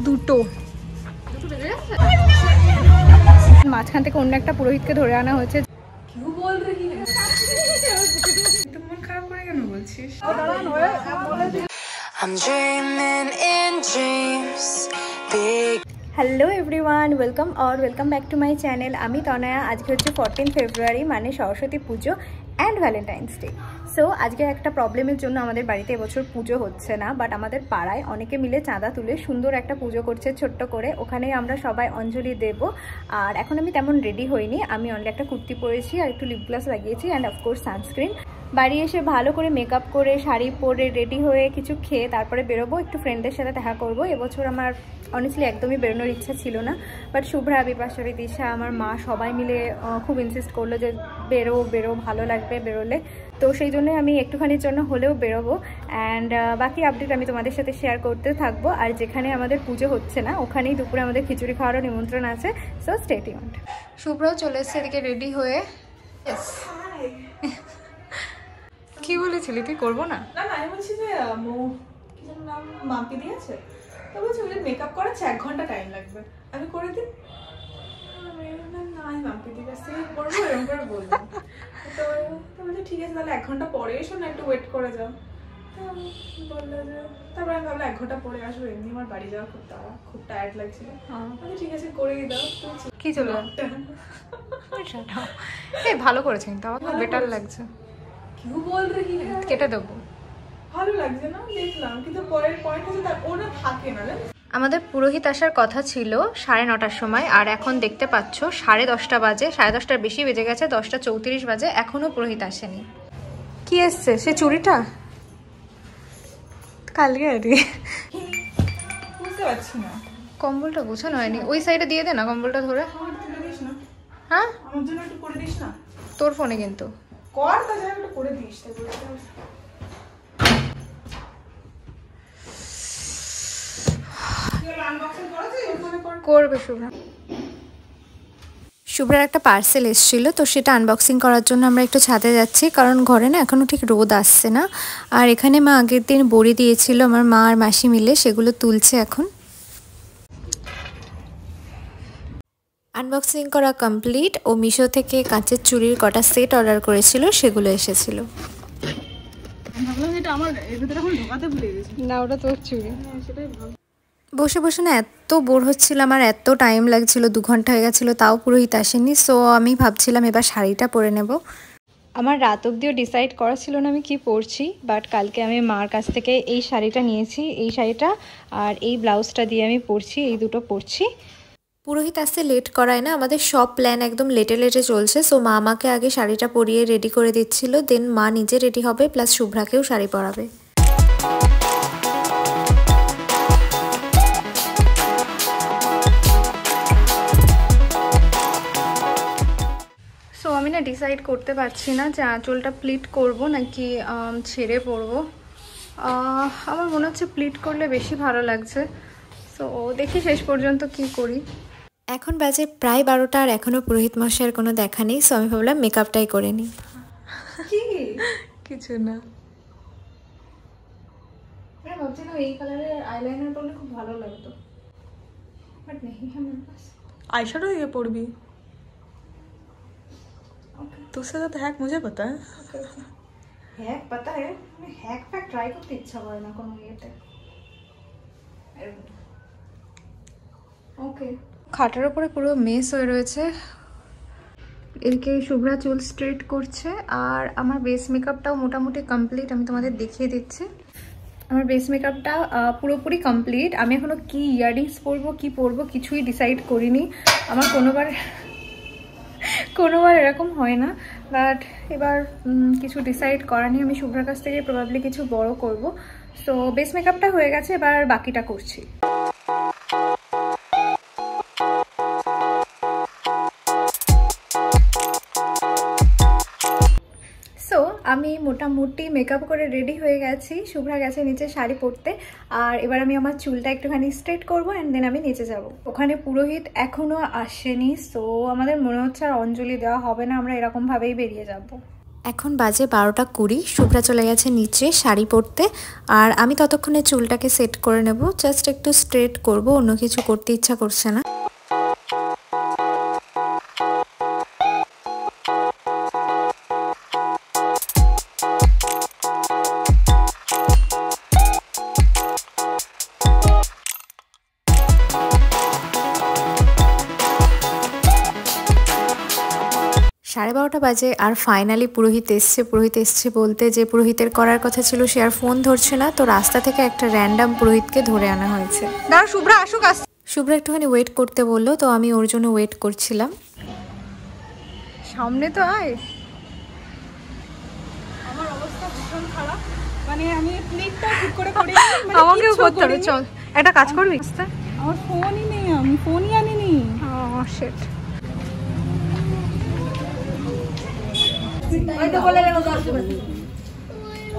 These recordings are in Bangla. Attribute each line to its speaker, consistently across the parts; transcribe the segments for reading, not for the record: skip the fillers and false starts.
Speaker 1: দুটো মাঝখান থেকে অন্য একটা পুরোহিতকে ধরে আনা হয়েছে। মন খারাপ করে কেন বলছিস? Hello everyone, welcome back to my channel. আমি তনয়া। আজকে হচ্ছে 14 ফেব্রুয়ারি, মানে সরস্বতী পুজো অ্যান্ড ভ্যালেন্টাইন্স ডে। সো আজকে একটা প্রবলেমের জন্য আমাদের বাড়িতে এবছর পুজো হচ্ছে না, বাট আমাদের পাড়ায় অনেকে মিলে চাঁদা তুলে সুন্দর একটা পুজো করছে ছোট্ট করে। ওখানেই আমরা সবাই অঞ্জলি দেব। আর এখন আমি তেমন রেডি হইনি, আমি অনলি একটা কুর্তি পরেছি আর একটু লিপ গ্লাস লাগিয়েছি অ্যান্ড অফকোর্স সানস্ক্রিন। বাড়ি এসে ভালো করে মেকআপ করে শাড়ি পরে রেডি হয়ে কিছু খেয়ে তারপরে বেরোবো, একটু ফ্রেন্ডদের সাথে দেখা করবো। এবছর আমার অনেস্টলি একদমই বেরোনোর ইচ্ছা ছিল না, বাট শুভ্রা, বিপাশা, দিশা, আমার মা সবাই মিলে খুব ইনসিস্ট করলো যে বেরো, ভালো লাগবে বেরোলে। তো সেই জন্যই আমি একটুখানির জন্য হলেও বেরোবো। অ্যান্ড বাকি আপডেট আমি তোমাদের সাথে শেয়ার করতে থাকবো। আর যেখানে আমাদের পুজো হচ্ছে না ওখানেই দুপুরে আমাদের খিচুড়ি খাওয়ারও নিমন্ত্রণ আছে, সো স্টে টিউনড। শুভ্রাও চলে এসছে এদিকে রেডি হয়ে। কি বলেছিলি তুই? করবো না?
Speaker 2: না আমি বলছি যে কি যেন নাম মাকে দিয়েছে, তো বলছি ওদের মেকআপ করাচ্ছে 1 ঘন্টা টাইম লাগবে, আমি করে দিই। না আমি মাকে দিয়ে কাছ থেকে করবো, এরকম করে বললাম। তো বলছে ঠিক আছে তাহলে 1 ঘন্টা পরে এসো না, একটু ওয়েট করে যাও। তো বললো যে তারপরে আমি ভাবলাম 1 ঘন্টা পরে আসবো, এমনি আমার বাড়ি যাওয়া খুব টায়ার্ড লাগছিল। ঠিক আছে করেই দাও।
Speaker 1: কি চলো ভালো করেছে, কিন্তু আমার বেটার লাগছে। কেটে দেবো,
Speaker 2: ভালো লাগছে না দেখলাম, কিন্তু পরের পয়েন্ট হচ্ছে তার ওনা থাকে না।
Speaker 1: আমাদের পুরোহিত আসার কথা ছিল 9:30টার সময়, আর এখন দেখতে পাচ্ছ 10:30 বাজে, 10:30টার বেশি বেজে গেছে, 10:34 বাজে, এখনো পুরোহিত আসেনি। কি এসছে? সে চুড়িটা কালকে
Speaker 2: বুঝতে পারছি না।
Speaker 1: কম্বলটা গোছানো হয়নি, ওই সাইডে দিয়ে দে না কম্বলটা ধরে। হ্যাঁ
Speaker 2: আমার জন্য একটু করে দিস না।
Speaker 1: তোর ফোনে কিন্তু
Speaker 2: কর, তা যা একটু করে দিস।
Speaker 1: করবে শুভ্রা। শুভ্রার একটা পার্সেল এসেছিল, তো সেটা আনবক্সিং করার জন্য আমরা একটু ছাদে যাচ্ছি, কারণ ঘরে না এখনও ঠিক রোদ আসছে না। আর এখানে মা আগের দিন বড়ি দিয়েছিল আমার মা আর মাসি মিলে, সেগুলো তুলছে এখন। আনবক্সিং করা কমপ্লিট। ও মিশো থেকে কাঁচের চুড়ির কটা সেট অর্ডার করেছিল, সেগুলো এসেছিল। না ওটা তোর চুড়ি। বসে বসে না এত বোর হচ্ছিলাম আর এত টাইম লাগছিল, 2 ঘন্টা হয়ে গেছিলো, তাও পুরোহিত আসেনি। সো আমি ভাবছিলাম এবার শাড়িটা পরে নেব। আমার রাত অবধিও ডিসাইড করা ছিল না আমি কি পরছি, বাট কালকে আমি মার কাছ থেকে এই শাড়িটা নিয়েছি, এই শাড়িটা আর এই ব্লাউজটা দিয়ে আমি পরছি, এই দুটো পরছি। পুরোহিত আসতে লেট করায় না, আমাদের সব প্ল্যান একদম লেটে চলছে। সো মা আমাকে আগে শাড়িটা পরিয়ে রেডি করে দিচ্ছিল, দেন মা নিজে রেডি হবে, প্লাস শুভ্রাকেও শাড়ি পরাবে। সো আমি না ডিসাইড করতে পারছি না যে আঁচলটা প্লিট করব নাকি ছেড়ে পরবো। আমার মনে হচ্ছে প্লিট করলে বেশি ভালো লাগছে। সো দেখি শেষ পর্যন্ত কি করি। এখন বাজে প্রায় 12টা আর এখনও পুরোহিত মশাইয়ের কোনো দেখা নেই। সো আমি ভাবলাম মেকআপটাই করে নিই। কিছু না, ভাবছিলাম এই কালারের আইলাইনার পরলে খুব ভালো লাগতো, বাট নেই আমার পাস।
Speaker 2: आईशैडो ये पड़बी तुझसे तो हैक मुझे पता है।
Speaker 1: हैक पता है, मैं हैक पे ट्राई करते इच्छा করে না কোনো ইয়েতে। ওকে, খাটের উপরে পুরো মেস হয়ে রয়েছে। এদিকে শুভ্রা চুল স্ট্রেট করছে, আর আমার বেস মেকআপটাও মোটামুটি কমপ্লিট। আমি তোমাদের দেখিয়ে দিচ্ছি, আমার বেস মেকআপটা পুরোপুরি কমপ্লিট। আমি এখনো কি ইয়াররিংস পরবো কি পরবো কিছুই ডিসাইড করিনি। আমার কোনোবার এরকম হয় না, বাট এবার কিছু ডিসাইড করা নেই। আমি শুভ্রার কাছ থেকে প্রবাবলি কিছু বড় করব। সো বেস মেকআপটা হয়ে গেছে, এবার বাকিটা করছি। সো আমি মোটামুটি মেকআপ করে রেডি হয়ে গেছি। শুভ্রা গেছে নিচে শাড়ি পরতে, আর এবার আমি আমার চুলটা একটুখানি স্ট্রেট করবো অ্যান্ড দেন আমি নিচে যাব। ওখানে পুরোহিত এখনো আসেনি, সো আমাদের মনে হচ্ছে আর অঞ্জলি দেওয়া হবে না, আমরা এরকমভাবেই বেরিয়ে যাব। এখন বাজে 12টা 20। শুভ্রা চলে গেছে নিচে শাড়ি পরতে, আর আমি ততক্ষণে চুলটাকে সেট করে নেব। জাস্ট একটু স্ট্রেট করব, অন্য কিছু করতে ইচ্ছা করছে না। সাড়ে 12টা বাজে আর ফাইনালি পুরোহিত এসছে। পুরোহিত এসছে বলতে যে পুরোহিতের করার কথা ছিল সে আর ফোন ধরছে না, তো রাস্তা থেকে একটা র্যান্ডাম পুরোহিতকে ধরে আনা হয়েছে।
Speaker 2: দাঁড়া শুভ্রা আসুক।
Speaker 1: শুভ্রা একটুখানি ওয়েট করতে বললো, তো আমি ওর জন্য ওয়েট করছিলাম।
Speaker 2: সামনে তো আয়। আমার অবস্থা ভীষণ খারাপ, মানে আমি প্লেটটা ঠিক করে করি,
Speaker 1: আমাকেও করতে হবে। চল একটা কাজ করবি।
Speaker 2: আমার ফোনই নেই, আমি ফোনই আনিনি।
Speaker 1: ও শিট।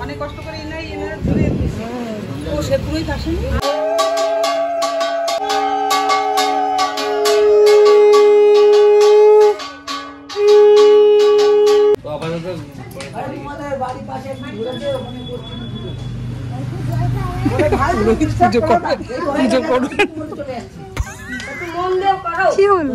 Speaker 2: অনেক কষ্ট করে এনারা ধরে দিয়েছে। ও সে পুরোই আসেনি।
Speaker 1: কি হলো?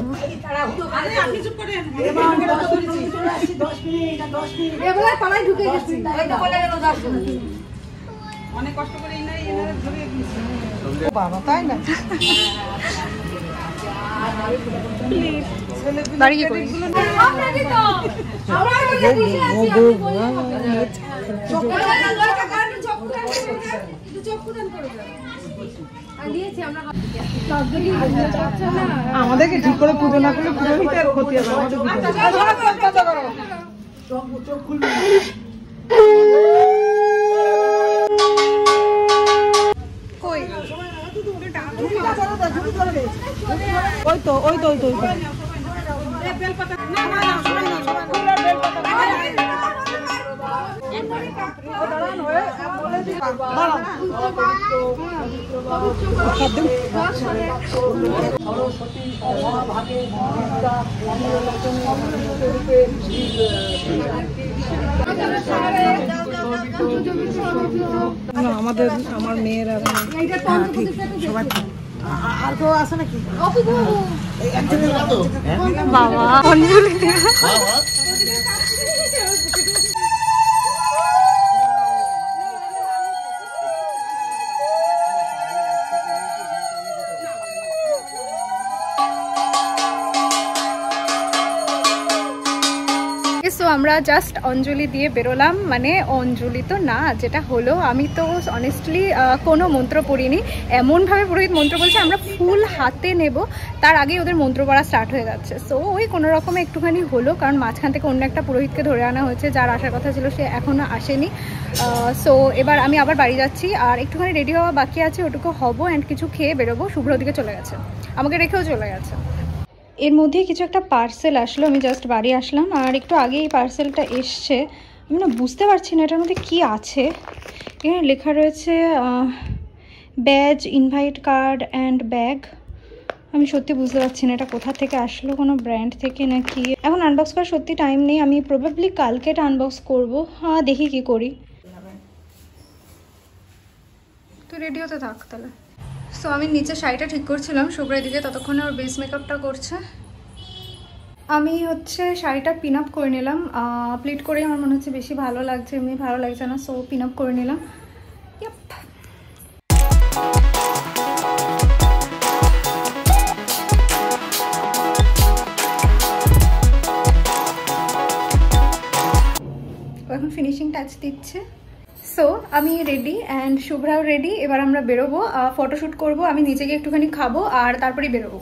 Speaker 2: অনেক কষ্ট করে এনারা ধরে দিয়েছে। বাবা তাই না?
Speaker 1: বাড়ি কি করিস?
Speaker 2: আমাদেরকে ঠিক করে পুজো না করলে পুরোহিতের ক্ষতি হবে। ওই তো আমার মেয়ের ঠিক সবাই আর কেউ আছে নাকি?
Speaker 1: বাবা অঞ্জলি সো আমরা জাস্ট অঞ্জলি দিয়ে বেরোলাম। মানে অঞ্জলি তো না, যেটা হলো আমি তো অনেস্টলি কোনো মন্ত্র পড়িনি। এমনভাবে পুরোহিত মন্ত্র বলছে আমরা ফুল হাতে নেব, তার আগেই ওদের মন্ত্র পড়া স্টার্ট হয়ে যাচ্ছে। সো ওই কোনো রকমে একটুখানি হলো, কারণ মাঝখান থেকে অন্য একটা পুরোহিতকে ধরে আনা হয়েছে, যার আসার কথা ছিল সে এখনও আসেনি। সো এবার আমি আবার বাড়ি যাচ্ছি, আর একটুখানি রেডি হওয়া বাকি আছে, ওটুকু হবো অ্যান্ড কিছু খেয়ে বেরোবো। শুভ্র দিকে চলে গেছে, আমাকে রেখেও চলে গেছে। এর মধ্যে কিছু একটা পার্সেল আসলো, আমি জাস্ট বাড়ি আসলাম আর একটু আগে এই পার্সেলটা এসছে। আমি না বুঝতে পারছি না এটার মধ্যে কি আছে। এখানে লেখা রয়েছে badge, invite card and bag. আমি সত্যি বুঝতে পারছি না এটা কোথা থেকে আসলো, কোনো ব্র্যান্ড থেকে নাকি। এখন আনবক্স করার সত্যি টাইম নেই, আমি প্রবাবলি কালকে এটা আনবক্স করবো। হ্যাঁ দেখি কি করি। তুই রেডি হতে থাক তাহলে। সো আমি নিচে শাড়িটা ঠিক করছিলাম, শুভ্রের দিকে ততক্ষণে ওর বেস মেকআপটা করছে। আমি হচ্ছে শাড়িটা পিন আপ করে নিলাম, প্লিট করে আমার মনে হচ্ছে বেশি ভালো লাগছে, এমনি ভালো লাগছে না, সো পিন আপ করে নিলাম। এখন ফিনিশিং টাচ দিচ্ছে। সো আমি রেডি অ্যান্ড শুভ্রাও রেডি। এবার আমরা বেরোবো, ফটোশ্যুট করবো, আমি নিচে গিয়ে একটুখানি খাবো আর তারপরেই বেরোবো।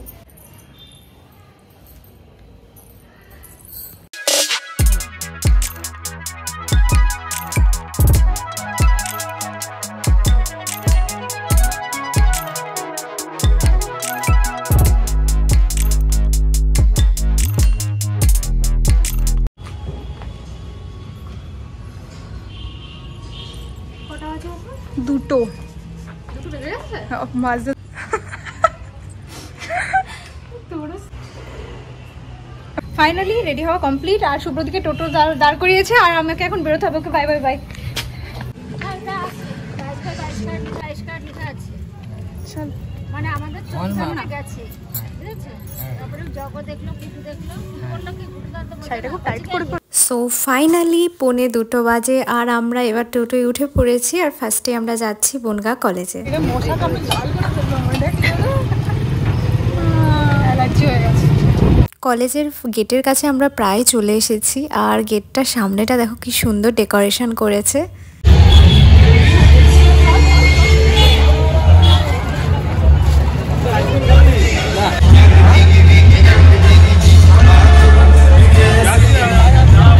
Speaker 1: দুটো বেজে গেছে মাঝে। ফাইনালি রেডি হওয়া কমপ্লিট, আর শুভ্রদিকে টোটো দাঁড় করিয়েছে, আর আমাকে এখন বেরোতে হবে। Okay bye bye bye. মানে আমাদের গেছে, সো ফাইনালি 1:45 বাজে, আর আমরা এবার টোটোয় উঠে পড়েছি। আর ফার্স্টে আমরা যাচ্ছি বনগাঁ কলেজে। কলেজের গেটের কাছে আমরা প্রায় চলে এসেছি, আর গেটটার সামনেটা দেখো কি সুন্দর ডেকোরেশন করেছে।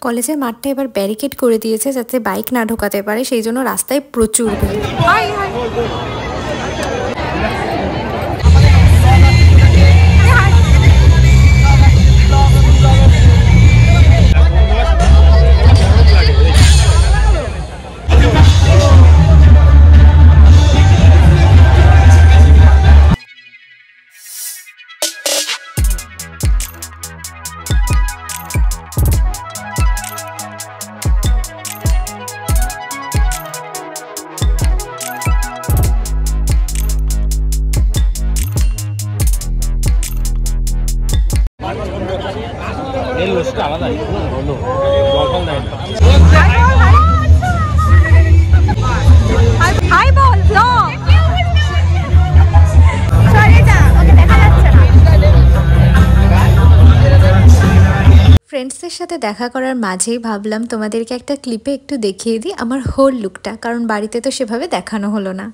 Speaker 1: কলেজের মাঠটা এবার ব্যারিকেড করে দিয়েছে যাতে বাইক না ঢোকাতে পারে, সেই জন্য রাস্তায় প্রচুর ভিড়। ফ্রেন্ডসদের সাথে দেখা করার মাঝেই ভাবলাম তোমাদেরকে একটা ক্লিপে একটু দেখিয়ে দিই আমার হোল লুকটা, কারণ বাড়িতে তো সেভাবে দেখানো হলো না।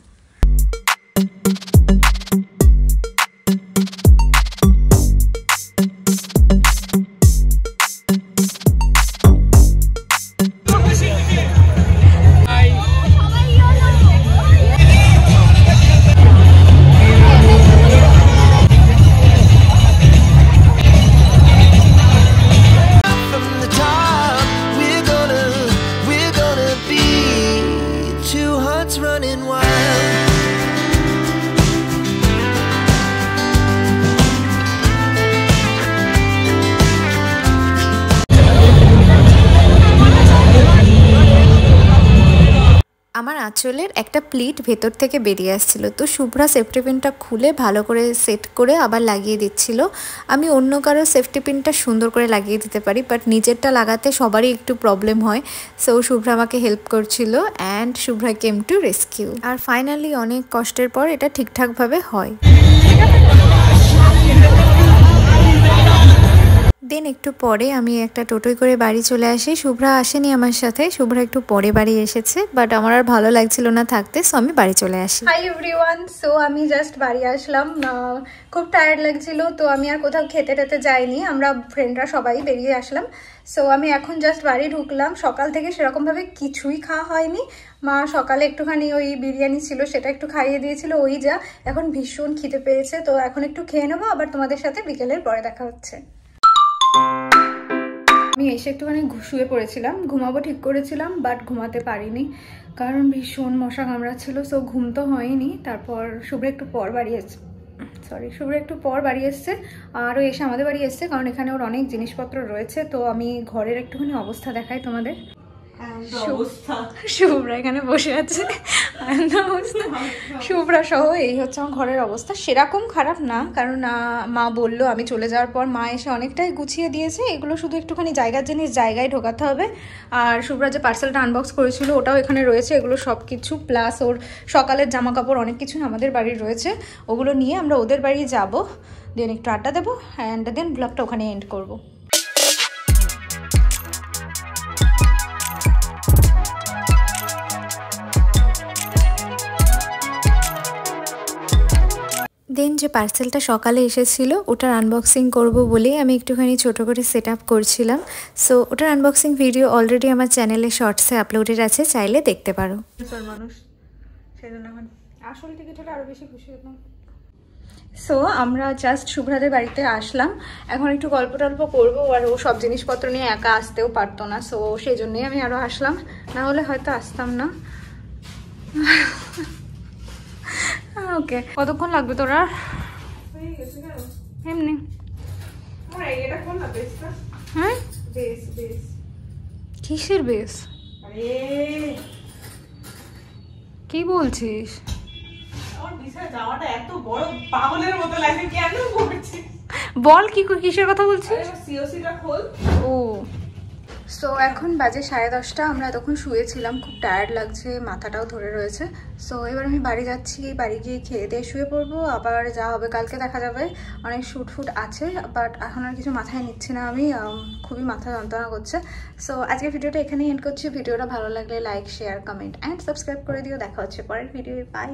Speaker 1: আমার আঁচলের একটা প্লিট ভেতর থেকে বেরিয়ে আসছিল, তো শুভ্রা সেফটি পিনটা খুলে ভালো করে সেট করে আবার লাগিয়ে দিচ্ছিল। আমি অন্য কারো সেফটি পিনটা সুন্দর করে লাগিয়ে দিতে পারি, বাট নিজেরটা লাগাতে সবারই একটু প্রবলেম হয়। সো শুভ্রা আমাকে হেল্প করছিল, and Shubhra came to rescue. আর ফাইনালি অনেক কষ্টের পর এটা ঠিকঠাকভাবে হয়। দেন একটু পরে আমি একটা টোটোয় করে বাড়ি চলে আসি। শুভ্রা আসেনি আমার সাথে, শুভ্রা একটু পরে বাড়ি এসেছে, বাট আমার আর ভালো লাগছিল না থাকতে, সো আমি বাড়ি চলে আসি। হাই এভরিওয়ান, সো আমি জাস্ট বাড়ি আসলাম, খুব টায়ার্ড লাগছিল, তো আমি আর কোথাও খেতে টেতে যাইনি, আমরা ফ্রেন্ডরা সবাই বেরিয়ে আসলাম। সো আমি এখন জাস্ট বাড়ি ঢুকলাম। সকাল থেকে সেরকমভাবে কিছুই খাওয়া হয়নি, মা সকালে একটুখানি ওই বিরিয়ানি ছিল সেটা একটু খাইয়ে দিয়েছিল, ওই যা। এখন ভীষণ খিদে পেয়েছে, তো এখন একটু খেয়ে নেবো, আবার তোমাদের সাথে বিকেলের পরে দেখা হচ্ছে। আমি এসে একটুখানি শুয়ে পড়েছিলাম, ঘুমাবো ঠিক করেছিলাম, বাট ঘুমাতে পারিনি কারণ ভীষণ মশা কামড়াচ্ছিল, সো ঘুম তো হয়নি। তারপর শুভ্রা একটু পর বাড়ি এসছে, আরও এসে আমাদের বাড়ি এসছে, কারণ এখানে ওর অনেক জিনিসপত্র রয়েছে। তো আমি ঘরের একটুখানি অবস্থা দেখাই তোমাদের। শুভ্রা এখানে বসে আছে, শুভ্রা সহ এই হচ্ছে আমার ঘরের অবস্থা। সেরকম খারাপ না, কারণ মা বললো আমি চলে যাওয়ার পর মা এসে অনেকটাই গুছিয়ে দিয়েছে। এগুলো শুধু একটুখানি জায়গার জিনিস জায়গায় ঢোকাতে হবে। আর শুভ্রা যে পার্সেলটা আনবক্স করেছিল ওটাও এখানে রয়েছে, এগুলো সব কিছু প্লাস ওর সকালের জামা কাপড় অনেক কিছু আমাদের বাড়ির রয়েছে, ওগুলো নিয়ে আমরা ওদের বাড়ি যাব, দেন একটু আড্ডা দেবো, অ্যান্ড দেন ব্লগটা ওখানে এন্ড করবো। দেন যে পার্সেলটা সকালে এসেছিলো ওটার আনবক্সিং করব বলেই আমি একটুখানি ছোটো করে সেট আপ করছিলাম। সো ওটার আনবক্সিং ভিডিও অলরেডি আমার চ্যানেলে শর্টসে আপলোডেড আছে, চাইলে দেখতে পারো। মানুষ আসল টিকিট হলে আরও বেশি খুশি হতাম। সো আমরা জাস্ট শুভ্রাদের বাড়িতে আসলাম, এখন একটু গল্প টল্প করবো, আর ও সব জিনিসপত্র নিয়ে একা আসতেও পারতো না, সো সেই জন্যই আমি আরও আসলাম, না হলে হয়তো আসতাম না। ওকে, কতক্ষণ লাগবে তোরা? এমনি
Speaker 2: এটা কোন না বেসটা?
Speaker 1: হ্যাঁ
Speaker 2: বেস বেস।
Speaker 1: কিসের বেস?
Speaker 2: আরে
Speaker 1: কি বলছিস?
Speaker 2: আমার বিছানা জামাটা এত বড় পাগলের মতো লাগে কেন পড়ছিস?
Speaker 1: বল কি কিসের কথা বলছিস?
Speaker 2: আরে সিওসিটা খোল।
Speaker 1: ও সো এখন বাজে 10:30, আমরা তখন শুয়েছিলাম, খুব টায়ার্ড লাগছে, মাথাটাও ধরে রয়েছে। সো এবার আমি বাড়ি যাচ্ছি, বাড়ি গিয়ে খেয়ে দিয়ে শুয়ে পড়বো, আবার যা হবে কালকে দেখা যাবে। অনেক শ্যুট ফুট আছে, বাট এখন আর কিছু মাথায় নিচ্ছি না আমি, খুবই মাথা যন্ত্রণা করছে। সো আজকে ভিডিওটা এখানেই এন্ড করছি। ভিডিওটা ভালো লাগলে like share comment and subscribe করে দিও। দেখা হচ্ছে পরের ভিডিও। বাই।